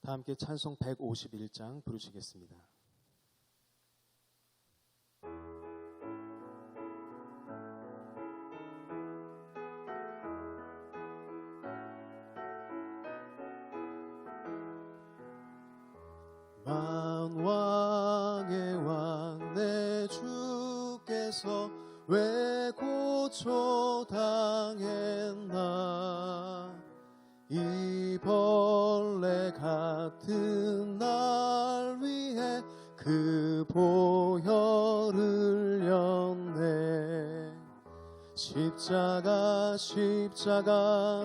다 함께 찬송 151장 부르시겠습니다. 만왕의 왕 내 주께서 왜 고초당했나. 이 벌레 같은 날 위해 그 보혈을 흘렸네. 십자가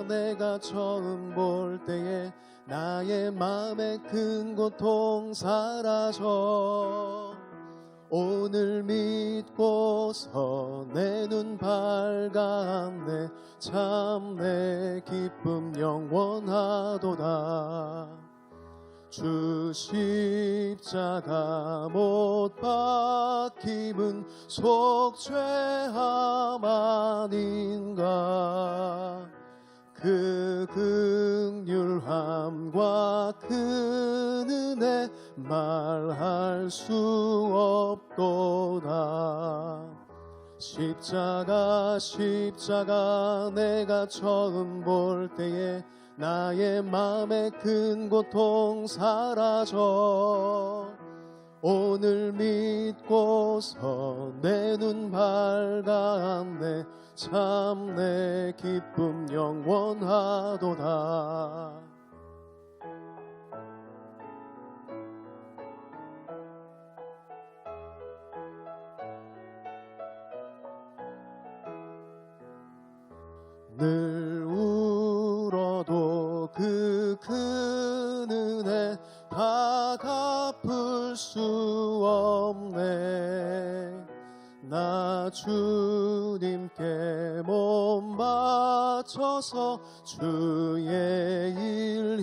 내가 처음 볼 때에 나의 맘에 큰 고통 사라져. 오늘 믿고서 내 눈 밝았네. 참 내 기쁨 영원하도다. 주 십자가 못 박힘은 속죄함 아닌가. 그 긍휼함과 큰 은혜 말할 수 없도다. 십자가 내가 처음 볼 때에 나의 맘에 큰 고통 사라져. 오늘 믿고서 내 눈 밝았네. 참 내 기쁨 영원하도다. 늘 울어도 그 큰 은혜 다 갚을 수 없네. 나 주님께 몸 바쳐서 주의 일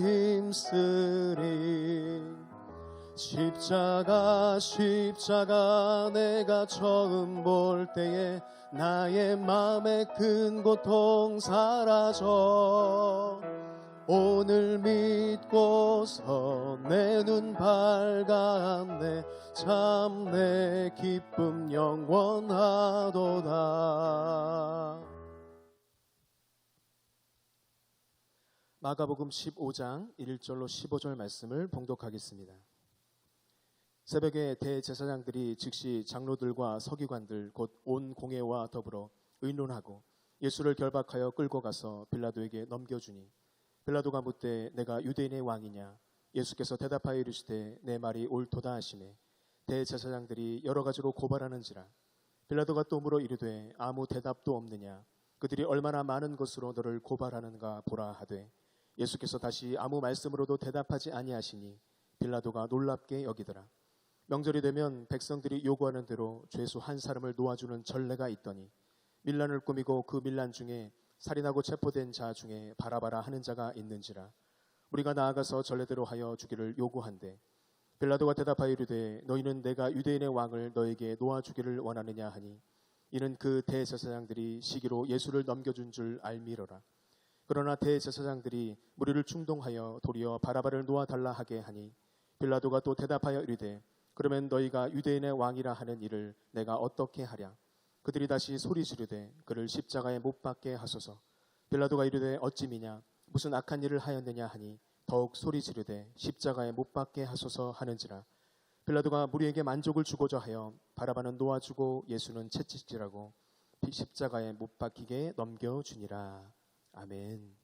힘쓰리. 십자가 내가 처음 볼 때에 나의 맘에 큰 고통 사라져. 오늘 믿고서 내 눈 밝았네. 참 내 기쁨 영원하도다. 마가복음 15장 1절로 15절 말씀을 봉독하겠습니다. 새벽에 대제사장들이 즉시 장로들과 서기관들 곧 온 공회와 더불어 의논하고 예수를 결박하여 끌고 가서 빌라도에게 넘겨주니, 빌라도가 묻되 내가 유대인의 왕이냐. 예수께서 대답하여 이르시되 내 말이 옳도다 하시매 대제사장들이 여러 가지로 고발하는지라. 빌라도가 또 물어 이르되 아무 대답도 없느냐. 그들이 얼마나 많은 것으로 너를 고발하는가 보라 하되, 예수께서 다시 아무 말씀으로도 대답하지 아니하시니 빌라도가 놀랍게 여기더라. 명절이 되면 백성들이 요구하는 대로 죄수 한 사람을 놓아주는 전례가 있더니, 밀란을 꾸미고 그 밀란 중에 살인하고 체포된 자 중에 바라바라 하는 자가 있는지라. 우리가 나아가서 전례대로 하여 주기를 요구한대. 빌라도가 대답하여 이르되 너희는 내가 유대인의 왕을 너에게 놓아주기를 원하느냐 하니, 이는 그 대제사장들이 시기로 예수를 넘겨준 줄 알미러라. 그러나 대제사장들이 무리를 충동하여 도리어 바라바를 놓아달라 하게 하니, 빌라도가 또 대답하여 이르되 그러면 너희가 유대인의 왕이라 하는 일을 내가 어떻게 하랴. 그들이 다시 소리 지르되 그를 십자가에 못 박게 하소서. 빌라도가 이르되 어찌미냐. 무슨 악한 일을 하였느냐 하니 더욱 소리 지르되 십자가에 못 박게 하소서 하는지라. 빌라도가 무리에게 만족을 주고자 하여 바라바는 놓아주고 예수는 채찍질하고 십자가에 못 박히게 넘겨주니라. 아멘.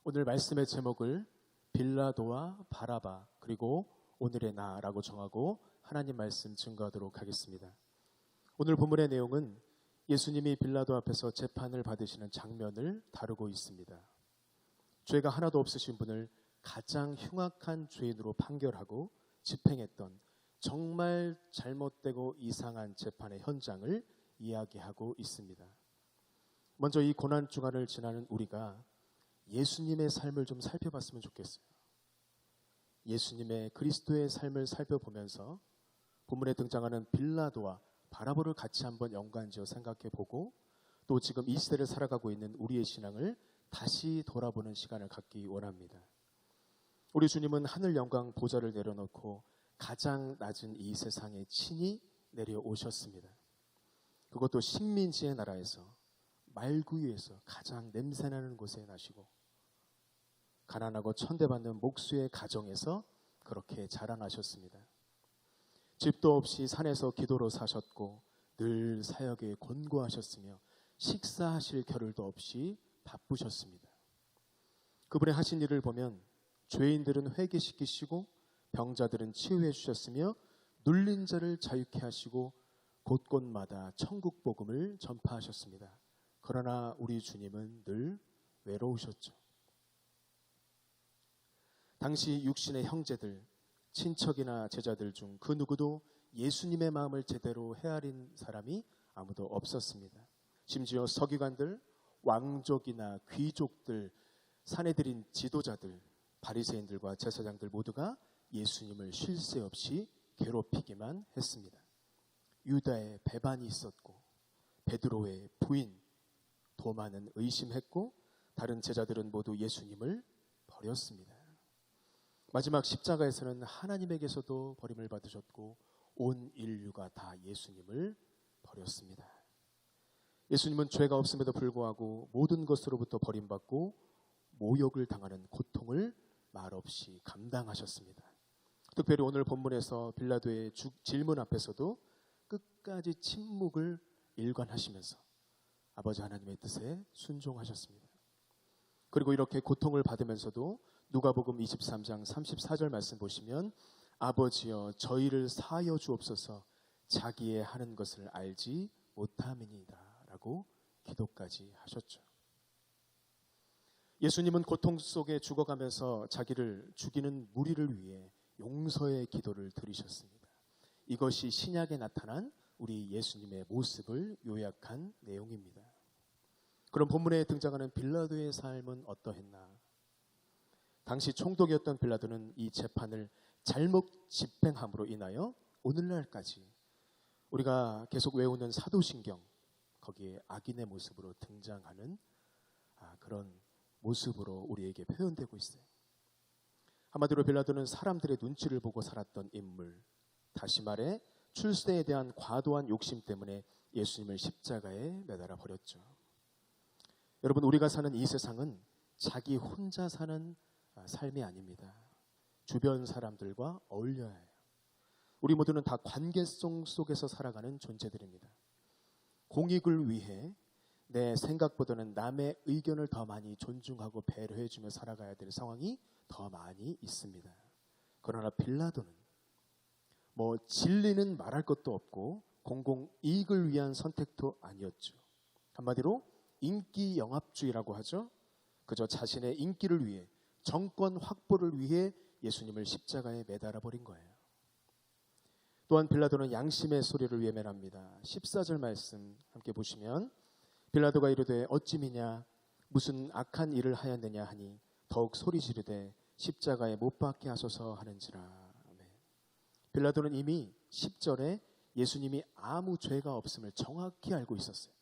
오늘 말씀의 제목을 빌라도와 바라바 그리고 오늘의 나라고 정하고 하나님 말씀 증거하도록 하겠습니다. 오늘 본문의 내용은 예수님이 빌라도 앞에서 재판을 받으시는 장면을 다루고 있습니다. 죄가 하나도 없으신 분을 가장 흉악한 죄인으로 판결하고 집행했던 정말 잘못되고 이상한 재판의 현장을 이야기하고 있습니다. 먼저 이 고난주간을 지나는 우리가 예수님의 삶을 좀 살펴봤으면 좋겠어요. 예수님의 그리스도의 삶을 살펴보면서 본문에 등장하는 빌라도와 바라바를 같이 한번 연관지어 생각해보고, 또 지금 이 시대를 살아가고 있는 우리의 신앙을 다시 돌아보는 시간을 갖기 원합니다. 우리 주님은 하늘 영광 보좌를 내려놓고 가장 낮은 이 세상에 친히 내려오셨습니다. 그것도 식민지의 나라에서 말구유에서 가장 냄새나는 곳에 나시고 가난하고 천대받는 목수의 가정에서 그렇게 자라나셨습니다. 집도 없이 산에서 기도로 사셨고 늘 사역에 권고하셨으며 식사하실 겨를도 없이 바쁘셨습니다. 그분의 하신 일을 보면 죄인들은 회개시키시고 병자들은 치유해 주셨으며 눌린 자를 자유케 하시고 곳곳마다 천국 복음을 전파하셨습니다. 그러나 우리 주님은 늘 외로우셨죠. 당시 육신의 형제들, 친척이나 제자들 중 그 누구도 예수님의 마음을 제대로 헤아린 사람이 아무도 없었습니다. 심지어 서기관들, 왕족이나 귀족들, 사내들인 지도자들, 바리새인들과 제사장들 모두가 예수님을 쉴 새 없이 괴롭히기만 했습니다. 유다의 배반이 있었고 베드로의 부인 도마는 의심했고 다른 제자들은 모두 예수님을 버렸습니다. 마지막 십자가에서는 하나님에게서도 버림을 받으셨고 온 인류가 다 예수님을 버렸습니다. 예수님은 죄가 없음에도 불구하고 모든 것으로부터 버림받고 모욕을 당하는 고통을 말없이 감당하셨습니다. 특별히 오늘 본문에서 빌라도의 질문 앞에서도 끝까지 침묵을 일관하시면서 아버지 하나님의 뜻에 순종하셨습니다. 그리고 이렇게 고통을 받으면서도 누가복음 23장 34절 말씀 보시면 아버지여 저희를 사하여 주옵소서 자기의 하는 것을 알지 못함이니이다 라고 기도까지 하셨죠. 예수님은 고통 속에 죽어가면서 자기를 죽이는 무리를 위해 용서의 기도를 드리셨습니다. 이것이 신약에 나타난 우리 예수님의 모습을 요약한 내용입니다. 그럼 본문에 등장하는 빌라도의 삶은 어떠했나? 당시 총독이었던 빌라도는 이 재판을 잘못 집행함으로 인하여 오늘날까지 우리가 계속 외우는 사도신경 거기에 악인의 모습으로 등장하는 그런 모습으로 우리에게 표현되고 있어요. 한마디로 빌라도는 사람들의 눈치를 보고 살았던 인물, 다시 말해 출세에 대한 과도한 욕심 때문에 예수님을 십자가에 매달아 버렸죠. 여러분, 우리가 사는 이 세상은 자기 혼자 사는 삶이 아닙니다. 주변 사람들과 어울려야 해요. 우리 모두는 다 관계성 속에서 살아가는 존재들입니다. 공익을 위해 내 생각보다는 남의 의견을 더 많이 존중하고 배려해주며 살아가야 될 상황이 더 많이 있습니다. 그러나 빌라도는 진리는 말할 것도 없고 공공이익을 위한 선택도 아니었죠. 한마디로 인기 영합주의라고 하죠. 그저 자신의 인기를 위해 정권 확보를 위해 예수님을 십자가에 매달아 버린 거예요. 또한 빌라도는 양심의 소리를 외면합니다. 14절 말씀 함께 보시면 빌라도가 이르되 어찌 미냐 무슨 악한 일을 하였느냐 하니 더욱 소리 지르되 십자가에 못 박게 하소서 하는지라. 아멘. 빌라도는 이미 10절에 예수님이 아무 죄가 없음을 정확히 알고 있었어요.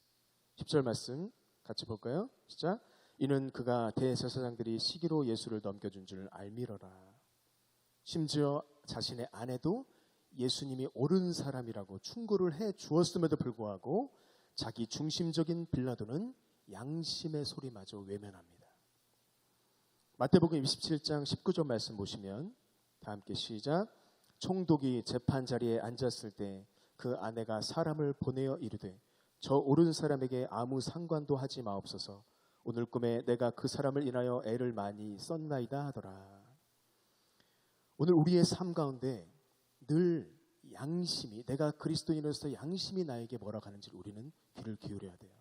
10절 말씀 같이 볼까요? 시작. 이는 그가 대제사장들이 시기로 예수를 넘겨준 줄 알미러라. 심지어 자신의 아내도 예수님이 옳은 사람이라고 충고를 해 주었음에도 불구하고 자기 중심적인 빌라도는 양심의 소리마저 외면합니다. 마태복음 27장 19절 말씀 보시면 다 함께 시작. 총독이 재판 자리에 앉았을 때 그 아내가 사람을 보내어 이르되 저 옳은 사람에게 아무 상관도 하지 마옵소서. 오늘 꿈에 내가 그 사람을 인하여 애를 많이 썼나이다 하더라. 오늘 우리의 삶 가운데 늘 양심이, 내가 그리스도인으로서 양심이 나에게 뭐라 하는지를 우리는 귀를 기울여야 돼요.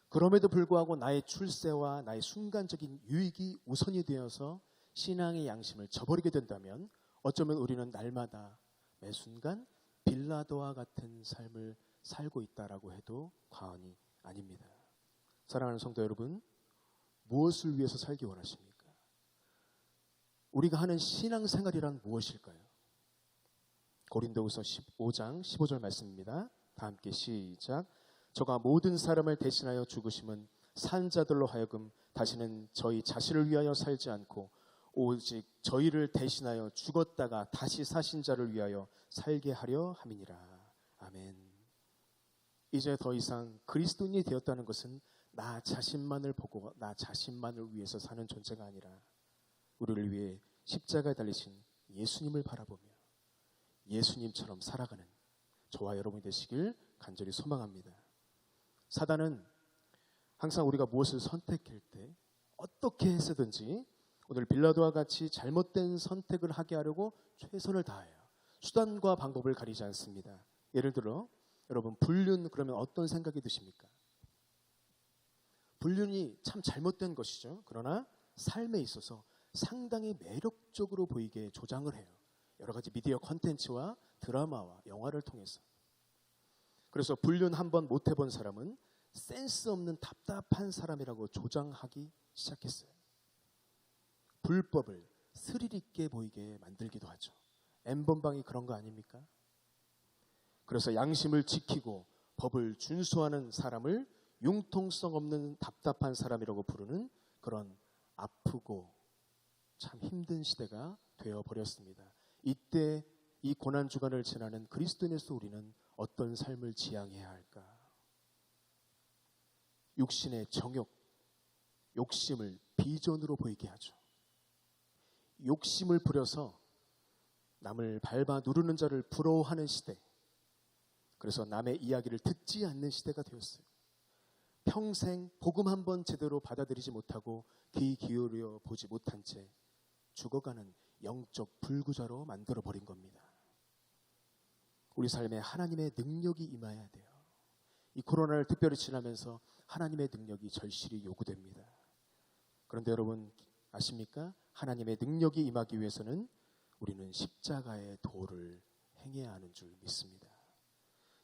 그럼에도 불구하고 나의 출세와 나의 순간적인 유익이 우선이 되어서 신앙의 양심을 저버리게 된다면 어쩌면 우리는 날마다 매 순간 빌라도와 같은 삶을 살고 있다라고 해도 과언이 아닙니다. 사랑하는 성도 여러분, 무엇을 위해서 살기 원하십니까? 우리가 하는 신앙생활이란 무엇일까요? 고린도후서 15장 15절 말씀입니다. 다 함께 시작. 저가 모든 사람을 대신하여 죽으심은 산 자들로 하여금 다시는 저희 자신을 위하여 살지 않고 오직 저희를 대신하여 죽었다가 다시 사신 자를 위하여 살게 하려 함이니라. 아멘. 이제 더 이상 그리스도인이 되었다는 것은 나 자신만을 보고 나 자신만을 위해서 사는 존재가 아니라 우리를 위해 십자가에 달리신 예수님을 바라보며 예수님처럼 살아가는 저와 여러분이 되시길 간절히 소망합니다. 사단은 항상 우리가 무엇을 선택할 때 어떻게 해서든지 오늘 빌라도와 같이 잘못된 선택을 하게 하려고 최선을 다해요. 수단과 방법을 가리지 않습니다. 예를 들어 여러분 불륜 그러면 어떤 생각이 드십니까? 불륜이 참 잘못된 것이죠. 그러나 삶에 있어서 상당히 매력적으로 보이게 조장을 해요. 여러 가지 미디어 콘텐츠와 드라마와 영화를 통해서. 그래서 불륜 한번 못 해본 사람은 센스 없는 답답한 사람이라고 조장하기 시작했어요. 불법을 스릴 있게 보이게 만들기도 하죠. N번방이 그런 거 아닙니까? 그래서 양심을 지키고 법을 준수하는 사람을 융통성 없는 답답한 사람이라고 부르는 그런 아프고 참 힘든 시대가 되어버렸습니다. 이때 이 고난주간을 지나는 그리스도인에서 우리는 어떤 삶을 지향해야 할까? 육신의 정욕, 욕심을 비전으로 보이게 하죠. 욕심을 부려서 남을 밟아 누르는 자를 부러워하는 시대. 그래서 남의 이야기를 듣지 않는 시대가 되었어요. 평생 복음 한번 제대로 받아들이지 못하고 귀 기울여 보지 못한 채 죽어가는 영적 불구자로 만들어버린 겁니다. 우리 삶에 하나님의 능력이 임해야 돼요. 이 코로나를 특별히 지나면서 하나님의 능력이 절실히 요구됩니다. 그런데 여러분 아십니까? 하나님의 능력이 임하기 위해서는 우리는 십자가의 도를 행해야 하는 줄 믿습니다.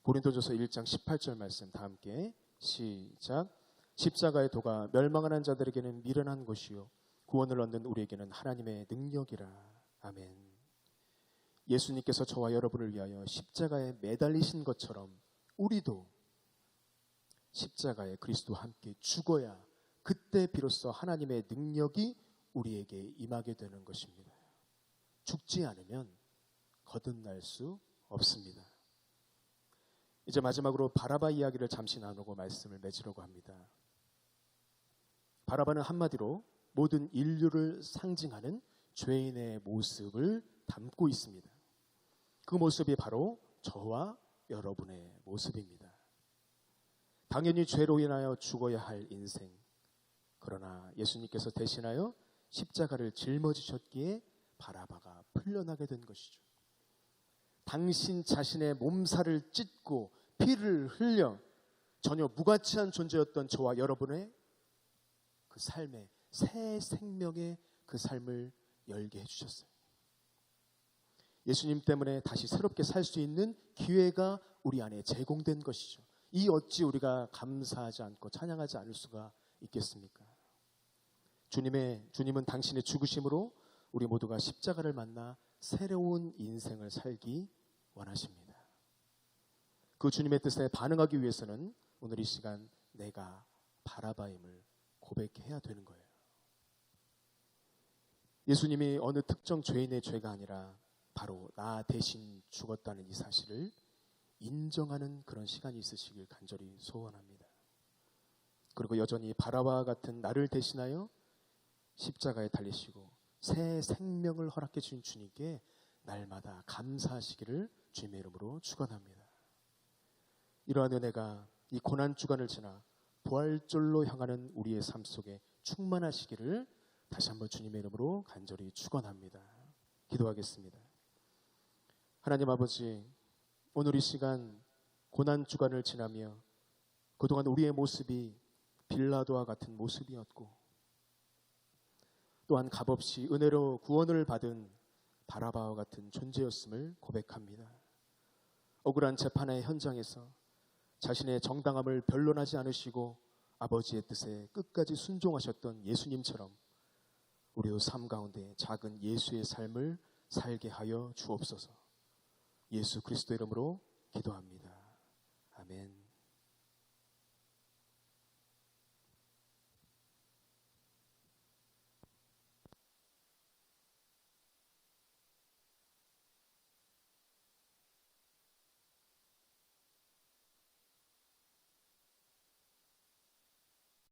고린도전서 1장 18절 말씀 다 함께 시작. 십자가의 도가 멸망하는 자들에게는 미련한 것이요 구원을 얻는 우리에게는 하나님의 능력이라. 아멘. 예수님께서 저와 여러분을 위하여 십자가에 매달리신 것처럼 우리도 십자가에 그리스도와 함께 죽어야 그때 비로소 하나님의 능력이 우리에게 임하게 되는 것입니다. 죽지 않으면 거듭날 수 없습니다. 이제 마지막으로 바라바 이야기를 잠시 나누고 말씀을 맺으려고 합니다. 바라바는 한마디로 모든 인류를 상징하는 죄인의 모습을 담고 있습니다. 그 모습이 바로 저와 여러분의 모습입니다. 당연히 죄로 인하여 죽어야 할 인생. 그러나 예수님께서 대신하여 십자가를 짊어지셨기에 바라바가 풀려나게 된 것이죠. 당신 자신의 몸살을 찢고 피를 흘려 전혀 무가치한 존재였던 저와 여러분의 그 삶의 새 생명의 그 삶을 열게 해주셨어요. 예수님 때문에 다시 새롭게 살 수 있는 기회가 우리 안에 제공된 것이죠. 이 어찌 우리가 감사하지 않고 찬양하지 않을 수가 있겠습니까? 주님은 당신의 죽으심으로 우리 모두가 십자가를 만나 새로운 인생을 살기 원하십니다. 그 주님의 뜻에 반응하기 위해서는 오늘 이 시간 내가 바라바임을 고백해야 되는 거예요. 예수님이 어느 특정 죄인의 죄가 아니라 바로 나 대신 죽었다는 이 사실을 인정하는 그런 시간이 있으시길 간절히 소원합니다. 그리고 여전히 바라바와 같은 나를 대신하여 십자가에 달리시고 새 생명을 허락해 주신 주님께 날마다 감사하시기를 주님의 이름으로 축원합니다. 이러한 은혜가 이 고난주간을 지나 부활절로 향하는 우리의 삶 속에 충만하시기를 다시 한번 주님의 이름으로 간절히 축원합니다. 기도하겠습니다. 하나님 아버지, 오늘 이 시간 고난주간을 지나며 그동안 우리의 모습이 빌라도와 같은 모습이었고 또한 값없이 은혜로 구원을 받은 바라바와 같은 존재였음을 고백합니다. 억울한 재판의 현장에서 자신의 정당함을 변론하지 않으시고 아버지의 뜻에 끝까지 순종하셨던 예수님처럼 우리의 삶 가운데 작은 예수의 삶을 살게 하여 주옵소서. 예수 그리스도 이름으로 기도합니다. 아멘.